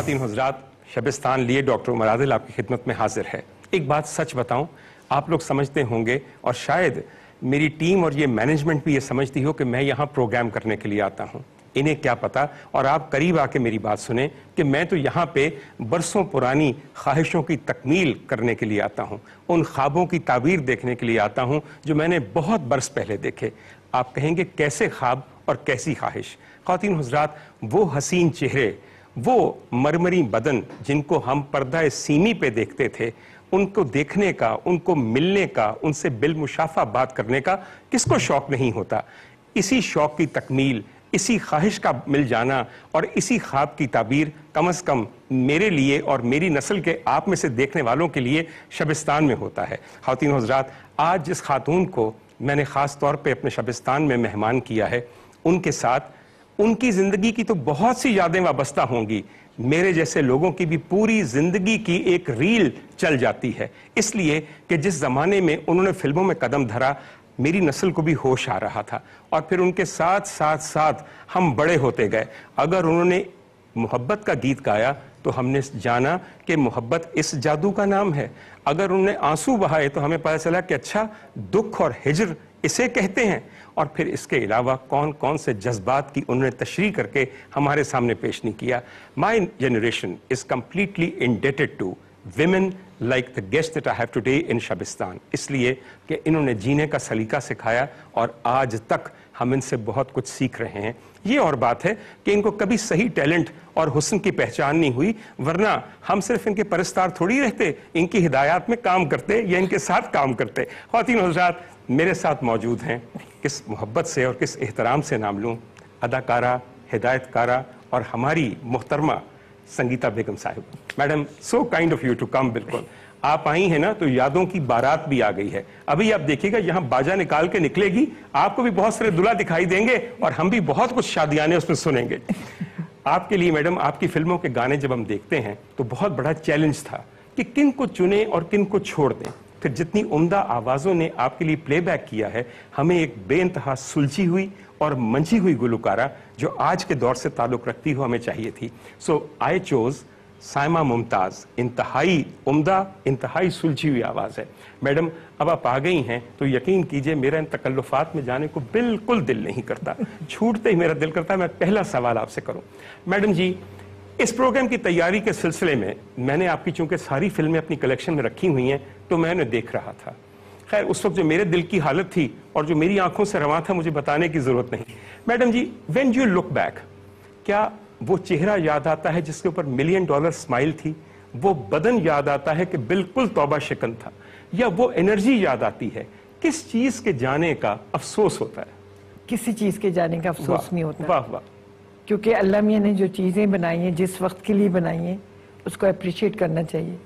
ख़वातीन हज़रात, शबिस्तान लिए डॉक्टर उमर आदिल आपकी खिदमत में हाजिर है। एक बात सच बताऊं, आप लोग समझते होंगे और शायद मेरी टीम और ये मैनेजमेंट भी ये समझती हो कि मैं यहाँ प्रोग्राम करने के लिए आता हूँ। इन्हें क्या पता, और आप करीब आके मेरी बात सुने कि मैं तो यहाँ पे बरसों पुरानी ख्वाहिशों की तकमील करने के लिए आता हूँ, उन ख्वाबों की ताबीर देखने के लिए आता हूँ जो मैंने बहुत बरस पहले देखे। आप कहेंगे कैसे ख्वाब और कैसी ख्वाहिश? ख़वातीन हज़रात, वो हसीन चेहरे, वो मरमरी बदन जिनको हम पर्दा सीमी पे देखते थे, उनको देखने का, उनको मिलने का, उनसे बिलमुशाफा बात करने का किसको शौक नहीं होता। इसी शौक की तकमील, इसी ख्वाहिश का मिल जाना और इसी ख्वाब की ताबीर कम से कम मेरे लिए और मेरी नस्ल के आप में से देखने वालों के लिए शबिस्तान में होता है। ख़वातीन हज़रात, आज जिस खातून को मैंने ख़ास तौर पे अपने शबिस्तान में मेहमान किया है, उनके साथ उनकी जिंदगी की तो बहुत सी यादें वाबस्ता होंगी। मेरे जैसे लोगों की भी पूरी जिंदगी की एक रील चल जाती है, इसलिए कि जिस जमाने में उन्होंने फिल्मों में कदम धरा, मेरी नस्ल को भी होश आ रहा था और फिर उनके साथ साथ साथ हम बड़े होते गए। अगर उन्होंने मोहब्बत का गीत गाया तो हमने जाना कि मोहब्बत इस जादू का नाम है। अगर उन्होंने आंसू बहाए तो हमें पता चला कि अच्छा, दुख और हिजर इसे कहते हैं। और फिर इसके अलावा कौन कौन से जज्बात की उन्होंने तशरीह करके हमारे सामने पेश नहीं किया। My generation is completely indebted to women like the guest that I have today in Shabistan, इसलिए कि इन्होंने जीने का सलीका सिखाया और आज तक हम इनसे बहुत कुछ सीख रहे हैं। ये और बात है कि इनको कभी सही टैलेंट और हुस्न की पहचान नहीं हुई, वरना हम सिर्फ इनके परस्तार थोड़ी रहते, इनकी हिदायत में काम करते या इनके साथ काम करते। ख़वातीन हज़रात, मेरे साथ मौजूद हैं, किस मोहब्बत से और किस एहतराम से नाम लूँ, अदाकारा, हिदायतकारा और हमारी मुहतरमा संगीता बेगम साहिब। Madam, so kind of you to come. बिल्कुल आप आई हैं ना तो यादों की बारात भी आ गई है। अभी आप देखिएगा, यहाँ बाजा निकाल के निकलेगी, आपको भी बहुत सारे दुल्हा दिखाई देंगे और हम भी बहुत कुछ शादियाने उसमें सुनेंगे। आपके लिए मैडम, आपकी फिल्मों के गाने जब हम देखते हैं तो बहुत बड़ा चैलेंज था कि किन को चुने और किन को छोड़ दें। फिर जितनी उम्दा आवाजों ने आपके लिए प्लेबैक किया है, हमें एक बेइंतहा सुलझी हुई और मंझी हुई गुलकारा जो आज के दौर से ताल्लुक रखती हो, हमें चाहिए थी। सो आई चोज साइमा मुमताज। इंतहाई उम्दा, इंतहाई सुलझी हुई आवाज है। मैडम, अब आप आ गई हैं तो यकीन कीजिए मेरा इन तकल्लुफात में जाने को बिल्कुल दिल नहीं करता। छूटते ही मेरा दिल करता है मैं पहला सवाल आपसे करूं। मैडम जी, इस प्रोग्राम की तैयारी के सिलसिले में मैंने आपकी चूंकि सारी फिल्में अपनी कलेक्शन में रखी हुई हैं तो मैंने देख रहा था। खैर, उस वक्त जो मेरे दिल की हालत थी और जो मेरी आंखों से रवां था, मुझे बताने की जरूरत नहीं। Madam ji, when you look back, क्या वो चेहरा याद आता है जिसके ऊपर $1,000,000 स्माइल थी? वो बदन याद आता है कि बिल्कुल तौबा शिकन था? या वो एनर्जी याद आती है? किस चीज के जाने का अफसोस होता है? किसी चीज के जाने का अफसोस नहीं होता। वाह वाह। क्योंकि अल्लाह मियां ने जो चीजें बनाई हैं, जिस वक्त के लिए बनाई हैं, उसको अप्रिशिएट करना चाहिए।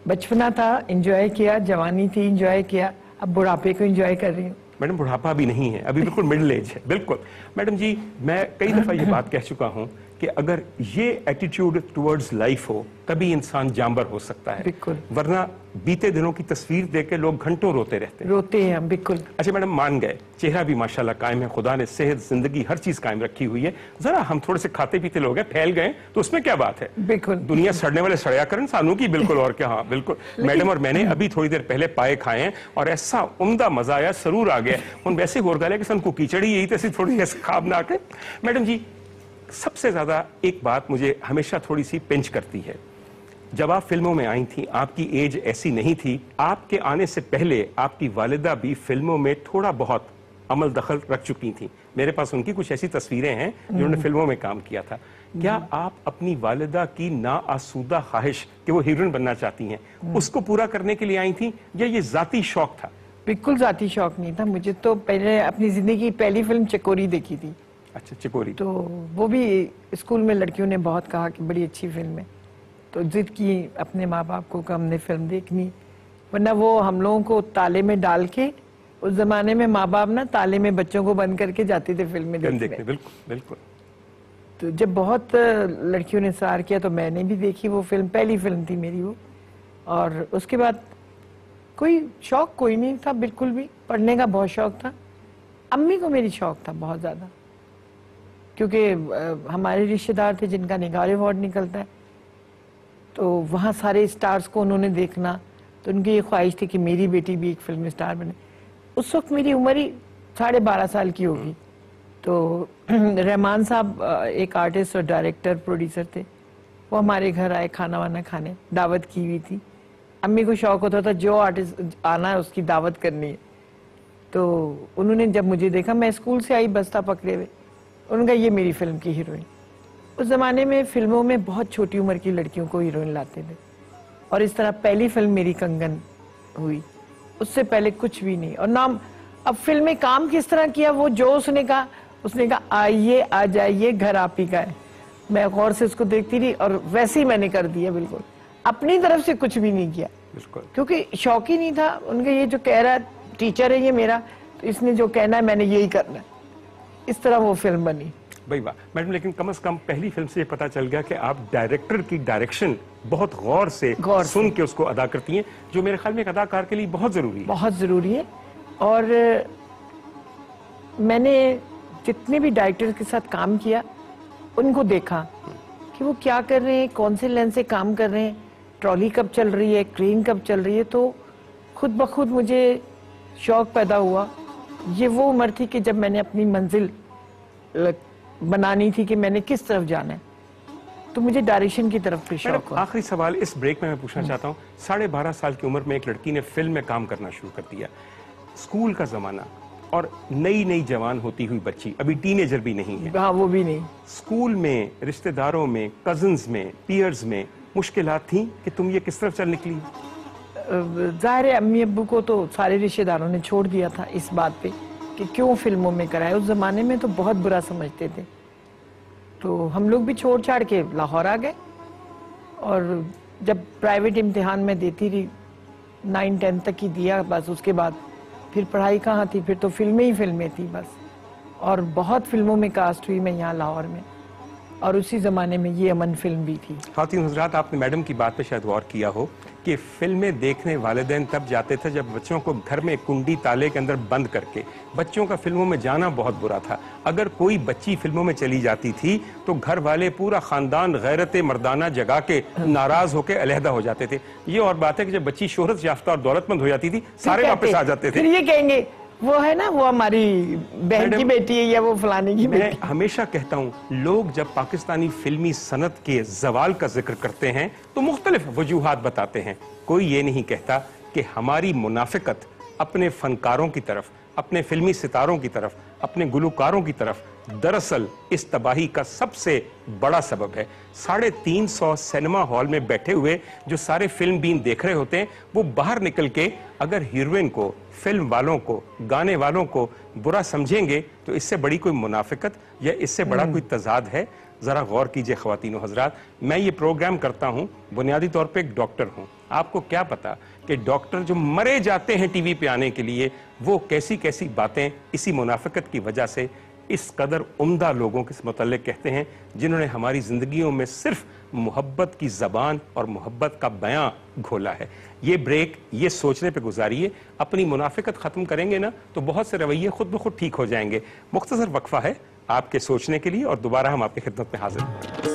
बचपना था, एंजॉय किया, जवानी थी, एंजॉय किया, अब बुढ़ापे को एंजॉय कर रही हूँ। मैडम, बुढ़ापा भी नहीं है, अभी बिल्कुल मिडिल एज है। बिल्कुल मैडम जी, मैं कई दफा ये बात कह चुका हूँ कि अगर ये एटीट्यूड टुवर्ड्स लाइफ हो तभी इंसान जांबर हो सकता है, बिल्कुल, वरना बीते दिनों की तस्वीर देख के लोग घंटों रोते रहते हैं। रोते हैं हम, बिल्कुल। अच्छा मैडम, मान गए चेहरा भी माशाल्लाह कायम है, खुदा ने सेहत, जिंदगी, हर चीज कायम रखी हुई है। जरा हम थोड़े से खाते पीते लोग हैं, फैल गए तो उसमें क्या बात है? बिल्कुल, दुनिया सड़ने वाले सड़या करन सानू की। बिल्कुल, और क्या। हाँ बिल्कुल मैडम, और मैंने अभी थोड़ी देर पहले पाए खाए हैं और ऐसा उम्दा मजा आया, सरूर आ गया। उन वैसे होर गया कि सन को कीचड़ी यही तो थोड़ी ऐसे खाब ना आके। मैडम जी, सबसे ज्यादा एक बात मुझे हमेशा थोड़ी सी पिंच करती है, जब आप फिल्मों में आई थी आपकी एज ऐसी नहीं थी। आपके आने से पहले आपकी वालिदा भी फिल्मों में थोड़ा बहुत अमल दखल रख चुकी थी। मेरे पास उनकी कुछ ऐसी तस्वीरें हैं जिन्होंने फिल्मों में काम किया था। क्या आप अपनी वालिदा की नाआसूदा ख्वाहिश कि वो हीरोइन बनना चाहती हैं, उसको पूरा करने के लिए आई थी या ये जाती शौक था? बिल्कुल जाती शौक नहीं था। मुझे तो पहले अपनी जिंदगी की पहली फिल्म चकोरी देखी थी। अच्छा, चकोरी। तो वो भी स्कूल में लड़कियों ने बहुत कहा कि बड़ी अच्छी फिल्म है, तो जिद की अपने माँ बाप को कि हमने फिल्म देखनी, वरना वो हम लोगों को ताले में डाल के, उस जमाने में माँ बाप ना ताले में बच्चों को बंद करके जाते थे फिल्में देखने। बिल्कुल बिल्कुल। तो जब बहुत लड़कियों ने सहार किया तो मैंने भी देखी वो फिल्म, पहली फिल्म थी मेरी वो। और उसके बाद कोई शौक कोई नहीं था बिल्कुल भी। पढ़ने का बहुत शौक था, अम्मी को मेरी शौक था बहुत ज्यादा। क्योंकि हमारे रिश्तेदार थे जिनका निगार अवार्ड निकलता है, तो वहाँ सारे स्टार्स को उन्होंने देखना, तो उनकी ये ख्वाहिश थी कि मेरी बेटी भी एक फिल्म स्टार बने। उस वक्त मेरी उम्र ही 12.5 साल की होगी। तो रहमान साहब एक आर्टिस्ट और डायरेक्टर प्रोड्यूसर थे, वो हमारे घर आए खाना वाना खाने, दावत की हुई थी। अम्मी को शौक होता था जो आर्टिस्ट आना है उसकी दावत करनी है। तो उन्होंने जब मुझे देखा, मैं स्कूल से आई बस्ता पकड़े हुए, उन्होंने कहा ये मेरी फिल्म की हीरोइन। उस जमाने में फिल्मों में बहुत छोटी उम्र की लड़कियों को हीरोइन लाते थे, और इस तरह पहली फिल्म मेरी कंगन हुई, उससे पहले कुछ भी नहीं। और नाम अब फिल्म में काम किस तरह किया, वो जो उसने कहा आइए आ जाइए घर आप ही का है। मैं गौर से उसको देखती रही और वैसे ही मैंने कर दिया, बिल्कुल अपनी तरफ से कुछ भी नहीं किया, क्योंकि शौक ही नहीं था। उनका ये जो कह रहा है टीचर है ये मेरा, तो इसने जो कहना है मैंने यही करना है, इस तरह वो फिल्म बनी। भाई वाह मैडम, लेकिन कम से कम पहली फिल्म से ये पता चल गया कि आप डायरेक्टर की डायरेक्शन बहुत गौर से सुन के उसको अदा करती हैं, जो मेरे ख्याल में एक अदाकार के लिए बहुत जरूरी है। बहुत जरूरी है। और मैंने जितने भी डायरेक्टर के साथ काम किया उनको देखा कि वो क्या कर रहे हैं, कौन से लेंस से काम कर रहे हैं, ट्रॉली कब चल रही है, क्रेन कब चल रही है। तो खुद ब खुद मुझे शौक पैदा हुआ। ये वो उम्र थी कि जब मैंने अपनी मंजिल बनानी थी कि मैंने किस तरफ जाना है, तो मुझे डायरेक्शन की तरफ भी शौक हुआ। आखिरी सवाल इस ब्रेक में मैं पूछना चाहता हूँ, 12.5 साल की उम्र में एक लड़की ने फिल्म में काम करना शुरू कर दिया, स्कूल का जमाना और नई नई जवान होती हुई बच्ची, अभी टीनेजर भी नहीं है। हाँ, वो भी नहीं। स्कूल में, रिश्तेदारों में, कजिन्स में, पीयर्स में मुश्किलात थी कि तुम ये किस तरफ चल निकली? जाहिर है अम्मी अब्बू को तो सारे रिश्तेदारों ने छोड़ दिया था इस बात पे कि क्यों फिल्मों में कराए। उस जमाने में तो बहुत बुरा समझते थे, तो हम लोग भी छोड़ छाड़ के लाहौर आ गए। और जब प्राइवेट इम्तिहान में देती रही, 9-10 तक ही दिया बस, उसके बाद फिर पढ़ाई कहाँ थी, फिर तो फिल्में ही फिल्में थी बस। और बहुत फिल्मों में कास्ट हुई मैं यहाँ लाहौर में, और उसी जमाने में ये अमन फिल्म भी थी। खातिन हज़रात, आपने मैडम की बात पे शायद गौर किया हो कि फिल्में देखने वालिदैन तब जाते थे जब बच्चों को घर में कुंडी ताले के अंदर बंद करके, बच्चों का फिल्मों में जाना बहुत बुरा था। अगर कोई बच्ची फिल्मों में चली जाती थी तो घर वाले पूरा खानदान गैरत मर्दाना जगा के नाराज होकर अलहदा हो जाते थे। ये और बात है कि जब बच्ची शोहरत याफ्ता और दौलतमंद हो जाती थी, सारे वापस आ जाते थे। फिर ये कहेंगे वो है ना, वो हमारी बहन की बेटी है या वो फलाने की बेटी। मैं हमेशा कहता हूँ, लोग जब पाकिस्तानी फिल्मी सनत के जवाल का जिक्र करते हैं तो मुख्तलिफ वजूहात बताते हैं। कोई ये नहीं कहता कि हमारी मुनाफिकत अपने फनकारों की तरफ, अपने फिल्मी सितारों की तरफ, अपने गुलकारों की तरफ दरअसल इस तबाही का सबसे बड़ा सबब है। 350 सिनेमा हॉल में बैठे हुए जो सारे फिल्म बीन देख रहे होते हैं, वो बाहर निकल के अगर हीरोइन को, फिल्म वालों को, गाने वालों को बुरा समझेंगे तो इससे बड़ी कोई मुनाफिकत या इससे बड़ा कोई तजाद है? जरा गौर कीजिए ख्वातीन हजरात, मैं ये प्रोग्राम करता हूँ, बुनियादी तौर पे एक डॉक्टर हूँ। आपको क्या पता कि डॉक्टर जो मरे जाते हैं टीवी पे आने के लिए, वो कैसी कैसी बातें इसी मुनाफिकत की वजह से इस कदर उम्दा लोगों के मुतल्लिक कहते हैं, जिन्होंने हमारी जिंदगियों में सिर्फ मोहब्बत की जबान और मोहब्बत का बयां घोला है। ये ब्रेक ये सोचने पे गुजारिए, अपनी मुनाफिकत खत्म करेंगे ना तो बहुत से रवैये खुद ब खुद ठीक हो जाएंगे। मुख्तसर वक्फा है आपके सोचने के लिए और दोबारा हम आपकी खिदमत में हाजिर हैं।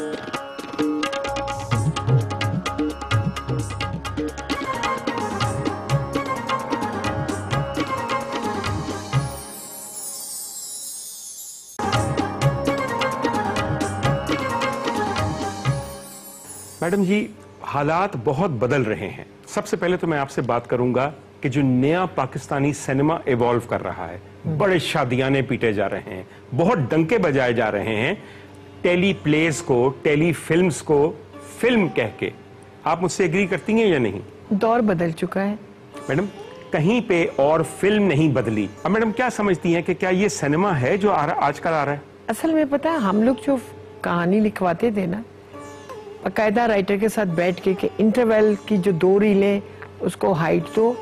मैडम जी, हालात बहुत बदल रहे हैं। सबसे पहले तो मैं आपसे बात करूंगा कि जो नया पाकिस्तानी सिनेमा इवॉल्व कर रहा है, बड़े शादियाने पीटे जा रहे हैं, बहुत डंके बजाए जा रहे हैं, टेली प्लेस को, टेली फिल्म्स को फिल्म कह के। आप मुझसे एग्री करती हैं या नहीं? दौर बदल चुका है मैडम, कहीं पे और फिल्म नहीं बदली। अब मैडम क्या समझती हैं कि क्या ये सिनेमा है जो आजकल आ रहा है? असल में पता है, हम लोग जो कहानी लिखवाते थे ना, बाकायदा राइटर के साथ बैठ के इंटरवल की जो 2 रीलें उसको हाइट दो,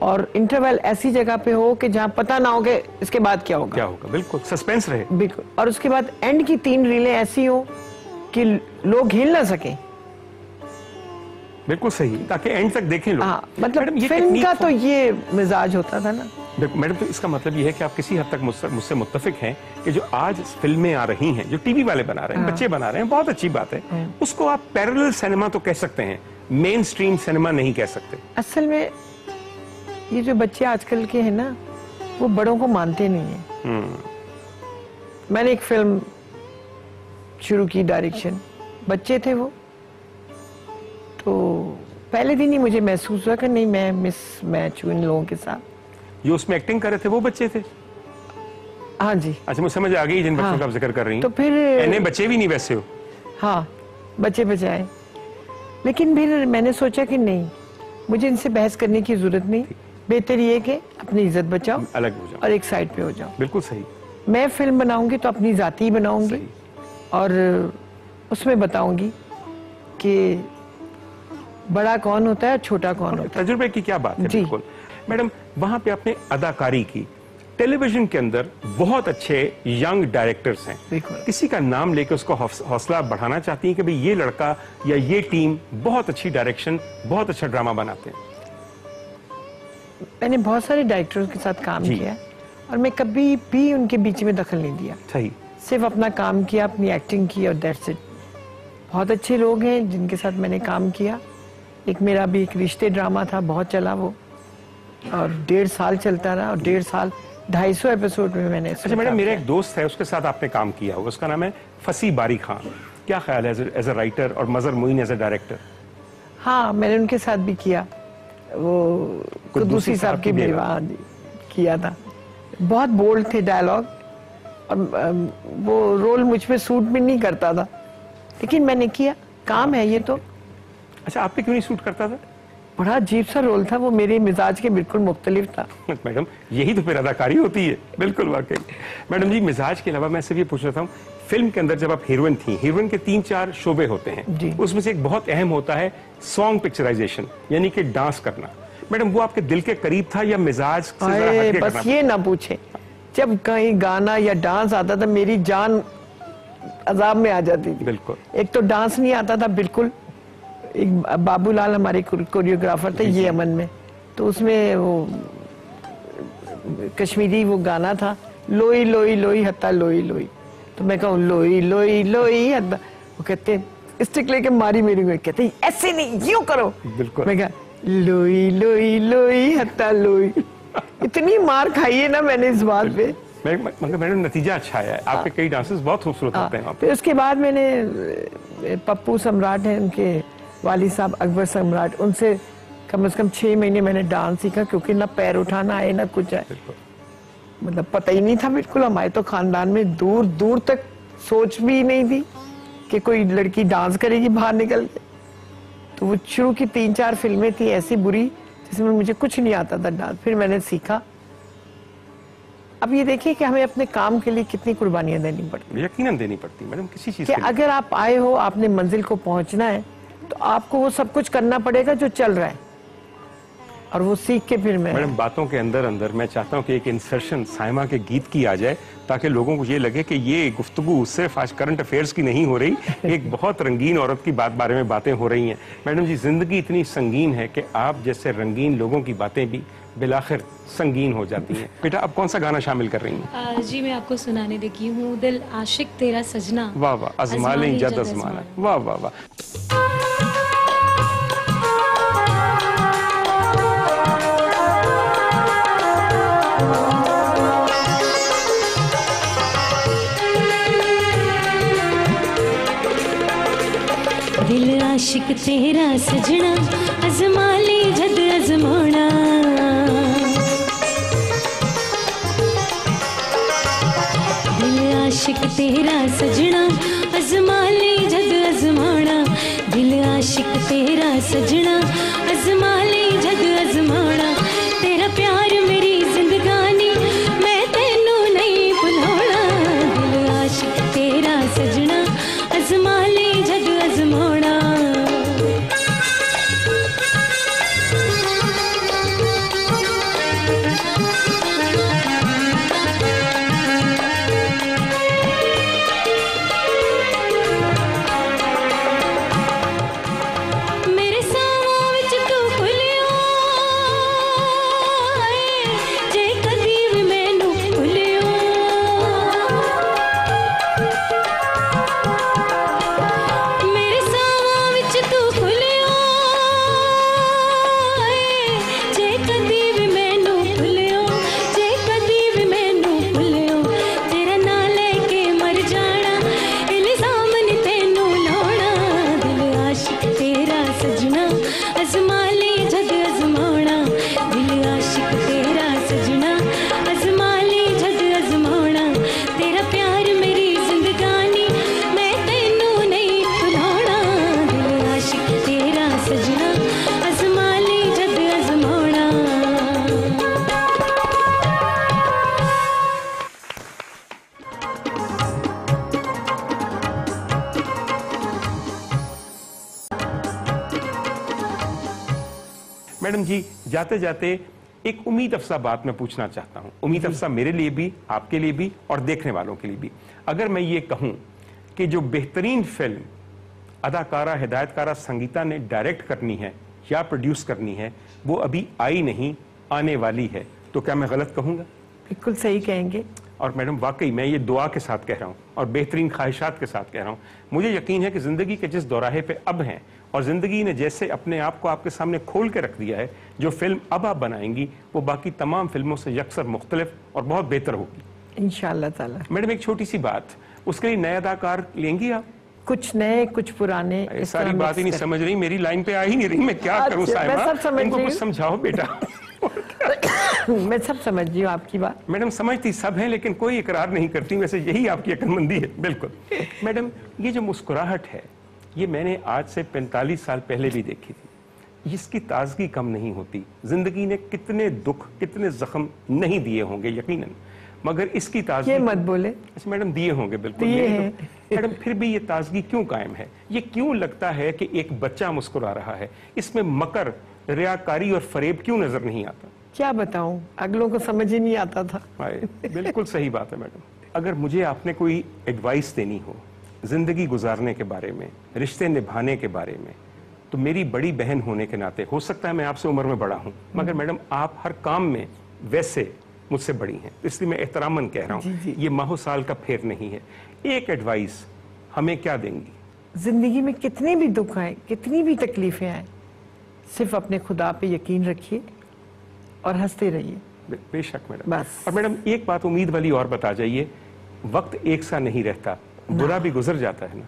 और इंटरवल ऐसी जगह पे हो कि जहां पता ना हो कि इसके बाद क्या होगा, बिल्कुल सस्पेंस रहे, बिल्कुल। और उसके बाद एंड की 3 रीलें ऐसी हो कि लोग हिल ना सके। बिल्कुल सही, ताकि एंड तक देखें लोग। हाँ, मतलब फिल्म का तो ये मिजाज होता था ना। मैडम, तो इसका मतलब ये है कि आप किसी हद तक मुझसे मुत्तफिक हैं कि जो आज फिल्में आ रही हैं, जो टीवी वाले बना रहे हैं, बच्चे बना रहे हैं, बहुत अच्छी बात है, उसको आप पैरेलल सिनेमा तो कह सकते हैं, मेन स्ट्रीम सिनेमा नहीं कह सकते। असल में ये जो बच्चे आजकल के हैं ना, वो बड़ों को मानते नहीं है। मैंने एक फिल्म शुरू की, डायरेक्शन, बच्चे थे वो, तो पहले दिन ही मुझे महसूस हुआ कि नहीं, मैं मिस मैच हूँ इन लोगों के साथ। जो उसमें एक्टिंग कर रहे थे वो बच्चे थे? हाँ जी। अच्छा, मुझे समझ आ गई जिन बच्चों का आप जिक्र कर रही हैं। तो फिर एने बच्चे भी नहीं वैसे हो? हाँ, बच्चे बचाए। लेकिन फिर मैंने सोचा कि नहीं, मुझे इनसे बहस करने की जरूरत नहीं, बेहतर ये कि अपनी इज्जत बचाओ, अलग हो जाओ और एक साइड पे हो जाओ। बिल्कुल सही। मैं फिल्म बनाऊंगी तो अपनी जाती ही बनाऊंगी, और उसमें बताऊंगी कि बड़ा कौन होता है, छोटा कौन होता है। तजुर्बे की क्या बात है। बिल्कुल। मैडम, वहां पे आपने अदाकारी की, टेलीविजन के अंदर बहुत अच्छे यंग डायरेक्टर्स हैं, किसी का नाम लेकर उसको हौसला बढ़ाना चाहती हैं कि भाई ये लड़का या ये टीम बहुत अच्छी डायरेक्शन, बहुत अच्छा ड्रामा बनाते हैं? मैंने बहुत सारे डायरेक्टरों के साथ काम किया, और मैं कभी भी उनके बीच में दखल नहीं दिया। सही। सिर्फ अपना काम किया, अपनी एक्टिंग की, और दैट्स इट। बहुत अच्छे लोग हैं जिनके साथ मैंने काम किया। एक मेरा भी एक रिश्ते ड्रामा था, बहुत चला वो, और 1.5 साल चलता रहा, और 1.5 साल 250 एपिसोड में मैंने। अच्छा मैडम, मेरा एक दोस्त है, उसके साथ आपने काम किया होगा, उसका नाम है फसी बारी खान। क्या ख्याल है एज ए राइटर, और मजर मोइन एज ए डायरेक्टर? हाँ, मैंने उनके साथ भी किया, वो कुद्दूसी साहब की बेवा किया था। बहुत बोल्ड थे डायलॉग, और वो रोल मुझ पे सूट भी नहीं करता था, लेकिन मैंने किया, काम है ये तो। अच्छा, आप पे क्यों नहीं सूट करता था? बड़ा अजीब सा रोल था वो, मेरे मिजाज के बिल्कुल मुख्तलिफ था। मैडम, यही तो फिर अदाकारी होती है। बिल्कुल वाकई। मैडम जी, मिजाज के अलावा मैं सिर्फ ये पूछ रहा था, फिल्म के अंदर जब आप हीरोइन थी, हीरोइन के 3-4 शोबे होते हैं, उसमें से एक बहुत अहम होता है सॉन्ग पिक्चराइजेशन, यानी कि डांस करना। मैडम, वो आपके दिल के करीब था या मिजाज से जरा हटके बस ये ना पूछे, जब कहीं गाना या डांस आता था मेरी जान अजाब में आ जाती थी। बिल्कुल। एक तो डांस नहीं आता था बिल्कुल। एक बाबूलाल हमारे कोरियोग्राफर थे ये अमन में, तो उसमें वो कश्मीरी वो गाना था, लोई लोई लोई हत्ता लोई लोई, तो मैं कहूँ लोई लोई लोई हत्ता, वो कहते स्टिक लेके मारी मेरी को, कहते ऐसे नहीं, यूं करो। बिल्कुल। मैं कहा लोई लोई लोई हत्ता लोई। इतनी मार खाई है ना मैंने इस बात पे, मगर मैडम नतीजा अच्छा है, आपके कई डांसेस बहुत खूबसूरत होते हैं। फिर उसके बाद मैंने पप्पू सम्राट हैं, उनके वाली साहब अकबर सम्राट, उनसे कम से कम 6 महीने मैंने डांस सीखा, क्योंकि ना पैर उठाना आए ना कुछ आए, मतलब पता ही नहीं था बिल्कुल। हमारे तो खानदान में दूर दूर तक सोच भी नहीं थी कि कोई लड़की डांस करेगी बाहर निकल के। तो वो शुरू की 3-4 फिल्में थी ऐसी बुरी जिसमें मुझे कुछ नहीं आता था डांस, फिर मैंने सीखा। अब ये देखिए कि हमें अपने काम के लिए कितनी कुर्बानियां देनी पड़ती। यकीनन देनी पड़ती मैडम, किसी चीज के अगर आप आए हो, आपने मंजिल को पहुंचना है, तो आपको वो सब कुछ करना पड़ेगा जो चल रहा है, और वो सीख के फिर मैं। मैडम, बातों के अंदर अंदर मैं चाहता हूं कि एक इंसर्शन साइमा के गीत की आ जाए, ताकि लोगों को ये लगे कि ये गुफ्तगू सिर्फ आज करंट अफेयर्स की नहीं हो रही, एक बहुत रंगीन औरत की बारे में बातें हो रही हैं। मैडम जी, जिंदगी इतनी संगीन है कि आप जैसे रंगीन लोगों की बातें भी बिलाखिर संगीन हो जाती हैं। बेटा, अब कौन सा गाना शामिल कर रही हैं? जी, मैं आपको सुनाने लगी हूँ दिल आशिक तेरा सजना। वाह वाह, अजमा लें जद अजमाना। वाह वाह वाह। दिल आशिक तेरा सजना, अजमा ले जद अजमाना। दिल आशिक तेरा सजना, अजमा ले जद अजमाना। दिल आशिक तेरा सजना, अजमा ले जद अजमाना। तेरा प्यार मेरी जिंदगानी, मैं तेनू नहीं भुलाना। दिल आशिक तेरा सजना, अजमा ले जद अजमाना। मेरे सावां विच तू खुलियो, मैडम जी, जाते जाते एक उम्मीद अफसा बात मैं पूछना चाहता हूं, उम्मीद अफसा मेरे लिए भी, आपके लिए भी और देखने वालों के लिए भी। अगर मैं ये कहूं कि जो बेहतरीन फिल्म अदाकारा, हिदायतकारा संगीता ने डायरेक्ट करनी है या प्रोड्यूस करनी है, वो अभी आई नहीं, आने वाली है, तो क्या मैं गलत कहूंगा? बिल्कुल सही कहेंगे। और मैडम वाकई मैं ये दुआ के साथ कह रहा हूँ और बेहतरीन ख्वाहिशात के साथ कह रहा हूँ। मुझे यकीन है कि जिंदगी के जिस दौराहे पे अब हैं और जिंदगी ने जैसे अपने आप को आपके सामने खोल के रख दिया है, जो फिल्म अब आप बनाएंगी वो बाकी तमाम फिल्मों से यकसर मुख्तलिफ और बहुत बेहतर होगी इंशाअल्लाह ताला। मैडम एक छोटी सी बात, उसके लिए नए अदाकार लेंगी आप? कुछ नए कुछ पुराने, इस सारी तरह बात ही नहीं mix समझ रही, मेरी लाइन पे आ ही नहीं रही, मैं क्या करूं अच्छा, मैं सब समझ साहिबा, इनको रही कुछ हूं। समझाओ बेटा। मैं सब समझ रही हूँ आपकी बात। मैडम समझती सब हैं लेकिन कोई इकरार नहीं करती, वैसे यही आपकी अक्लमंदी है। बिल्कुल मैडम, ये जो मुस्कुराहट है ये मैंने आज से 45 साल पहले भी देखी थी, इसकी ताजगी कम नहीं होती। जिंदगी ने कितने दुख, कितने जख्म नहीं दिए होंगे यकीनन, मगर इसकी ताजगी ये मत बोले। अच्छा मैडम, दिए होंगे बिल्कुल, दिए नहीं हैं। तो मैडम फिर भी ये ताजगी क्यों कायम है? ये क्यों लगता है कि एक बच्चा मुस्कुरा रहा है? इसमें मकर, रियाकारी और फरेब क्यों नजर नहीं आता? क्या बताऊं, अगलों को समझ ही नहीं आता था। बिल्कुल सही बात है मैडम। अगर मुझे आपने कोई एडवाइस देनी हो जिंदगी गुजारने के बारे में, रिश्ते निभाने के बारे में, तो मेरी बड़ी बहन होने के नाते, हो सकता है मैं आपसे उम्र में बड़ा हूं, मगर मैडम आप हर काम में वैसे मुझसे बड़ी हैं, इसलिए मैं एहतरामन कह रहा जी, जी। हूं, ये माहो साल का फेर नहीं है। एक एडवाइस हमें क्या देंगी? जिंदगी में कितने भी दुख आए, कितनी भी तकलीफें आए, सिर्फ अपने खुदा पे यकीन रखिए और हंसते रहिए। बेशक मैडम। बस। और मैडम एक बात उम्मीद वाली और बता जाइए, वक्त एक सा नहीं रहता, बुरा भी गुजर जाता है ना।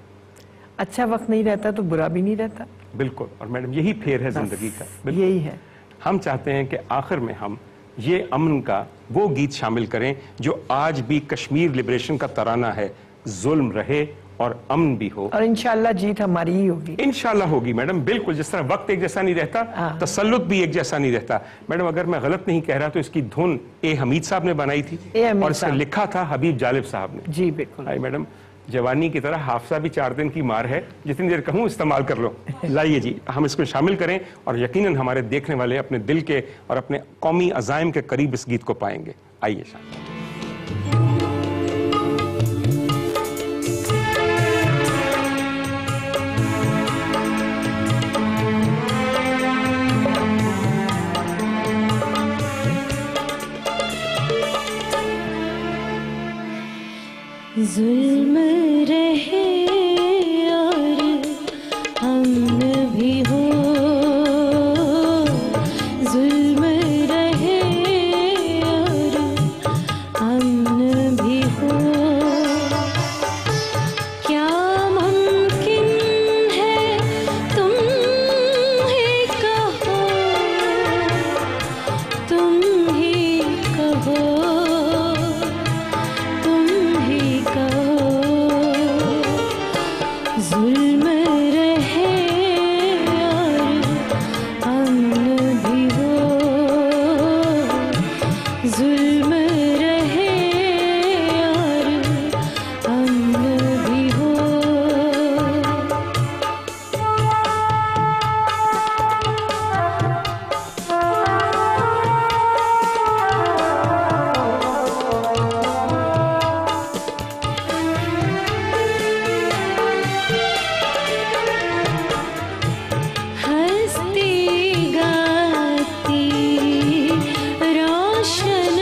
अच्छा वक्त नहीं रहता तो बुरा भी नहीं रहता। बिल्कुल, और मैडम यही फेर है जिंदगी का। बिल्कुल। यही है। हम चाहते हैं कि आखिर में हम ये अमन का वो गीत शामिल करें जो आज भी कश्मीर लिबरेशन का तराना है, जुल्म रहे और अमन भी हो, और इंशाल्लाह जीत हमारी ही होगी। इंशाल्लाह होगी मैडम। बिल्कुल, जिस तरह वक्त एक जैसा नहीं रहता, हाँ। तसल्लुत भी एक जैसा नहीं रहता। मैडम अगर मैं गलत नहीं कह रहा तो इसकी धुन ए हमीद साहब ने बनाई थी ए हमीद और इसका साहब। लिखा था हबीब जालिब साहब ने। जी बिल्कुल। हाय मैडम, जवानी की तरह हाफसा भी 4 दिन की मार है, जितनी देर कहूं इस्तेमाल कर लो। लाइए जी, हम इसको शामिल करें और यकीनन हमारे देखने वाले अपने दिल के और अपने कौमी अजाइम के करीब इस गीत को पाएंगे। आइए शामिल। जुल्म रहे और अमन भी हो, जुल्म रहे और अमन भी हो, क्या मुमकिन है तुम ही कहो, तुम ही कहो, जुल्म रहे और अमन भी हो, जुल्म रहे और अमन भी हो। हंसती गाती रोशन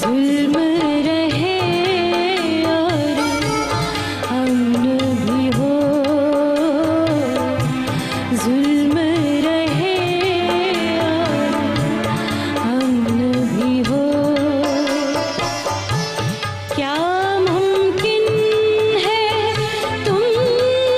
जुल्फ